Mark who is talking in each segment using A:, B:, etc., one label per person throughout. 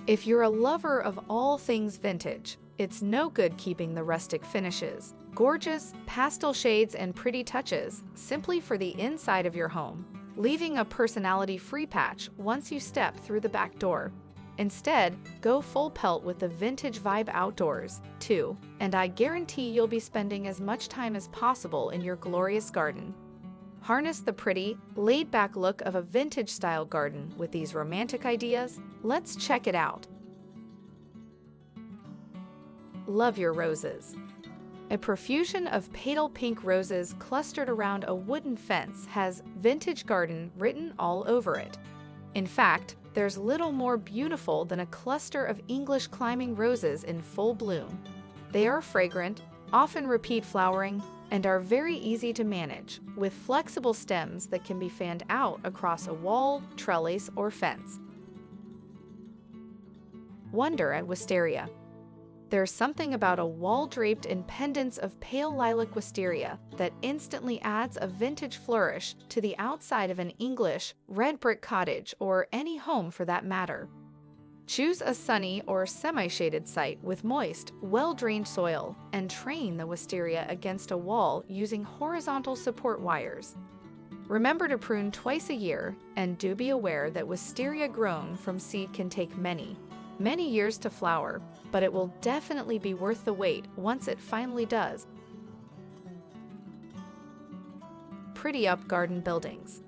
A: If you're a lover of all things vintage, it's no good keeping the rustic finishes, gorgeous pastel shades and pretty touches simply for the inside of your home, leaving a personality-free patch once you step through the back door. Instead, go full pelt with the vintage vibe outdoors, too, and I guarantee you'll be spending as much time as possible in your glorious garden. Harness the pretty, laid-back look of a vintage-style garden with these romantic ideas. Let's check it out. Love your roses. A profusion of pale pink roses clustered around a wooden fence has "Vintage Garden" written all over it. In fact, there's little more beautiful than a cluster of English climbing roses in full bloom. They are fragrant, often repeat flowering, and are very easy to manage, with flexible stems that can be fanned out across a wall, trellis, or fence. Wonder at wisteria. There's something about a wall draped in pendants of pale lilac wisteria that instantly adds a vintage flourish to the outside of an English red brick cottage or any home for that matter. Choose a sunny or semi-shaded site with moist, well-drained soil and train the wisteria against a wall using horizontal support wires. Remember to prune twice a year, and do be aware that wisteria grown from seed can take many years to flower, but it will definitely be worth the wait once it finally does. Pretty up garden buildings.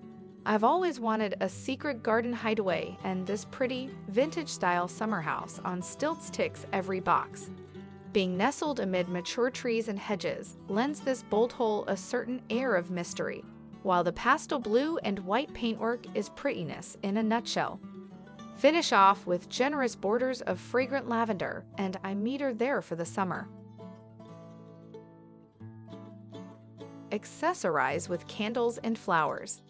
A: I've always wanted a secret garden hideaway, and this pretty, vintage-style summer house on stilts ticks every box. Being nestled amid mature trees and hedges lends this bold hole a certain air of mystery, while the pastel blue and white paintwork is prettiness in a nutshell. Finish off with generous borders of fragrant lavender, and I meet her there for the summer. Accessorize with candles and flowers.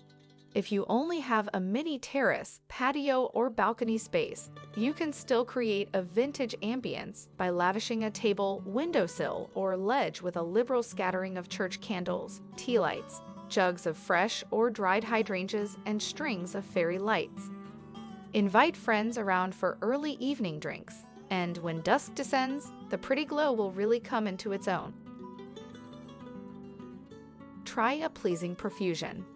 A: If you only have a mini terrace, patio, or balcony space, you can still create a vintage ambience by lavishing a table, windowsill, or ledge with a liberal scattering of church candles, tea lights, jugs of fresh or dried hydrangeas, and strings of fairy lights. Invite friends around for early evening drinks, and when dusk descends, the pretty glow will really come into its own. Try a pleasing profusion.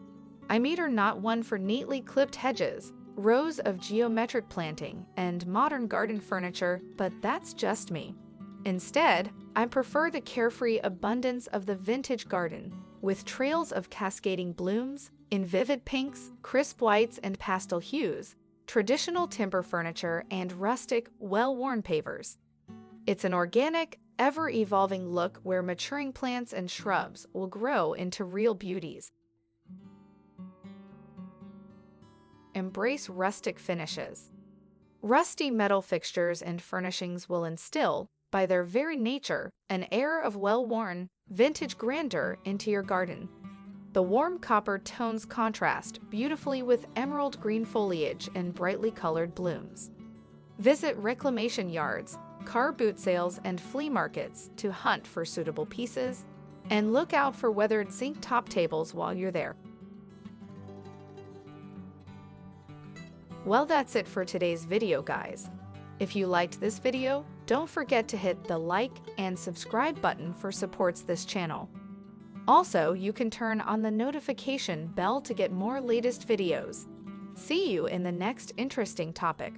A: I meter not one for neatly clipped hedges, rows of geometric planting, and modern garden furniture, but that's just me. Instead, I prefer the carefree abundance of the vintage garden, with trails of cascading blooms, in vivid pinks, crisp whites, and pastel hues, traditional timber furniture, and rustic, well-worn pavers. It's an organic, ever-evolving look where maturing plants and shrubs will grow into real beauties. Embrace rustic finishes. Rusty metal fixtures and furnishings will instill, by their very nature, an air of well-worn, vintage grandeur into your garden. The warm copper tones contrast beautifully with emerald green foliage and brightly colored blooms. Visit reclamation yards, car boot sales, and flea markets to hunt for suitable pieces, and look out for weathered zinc top tables while you're there. Well, that's it for today's video, guys. If you liked this video, don't forget to hit the like and subscribe button for supports this channel. Also, you can turn on the notification bell to get more latest videos. See you in the next interesting topic.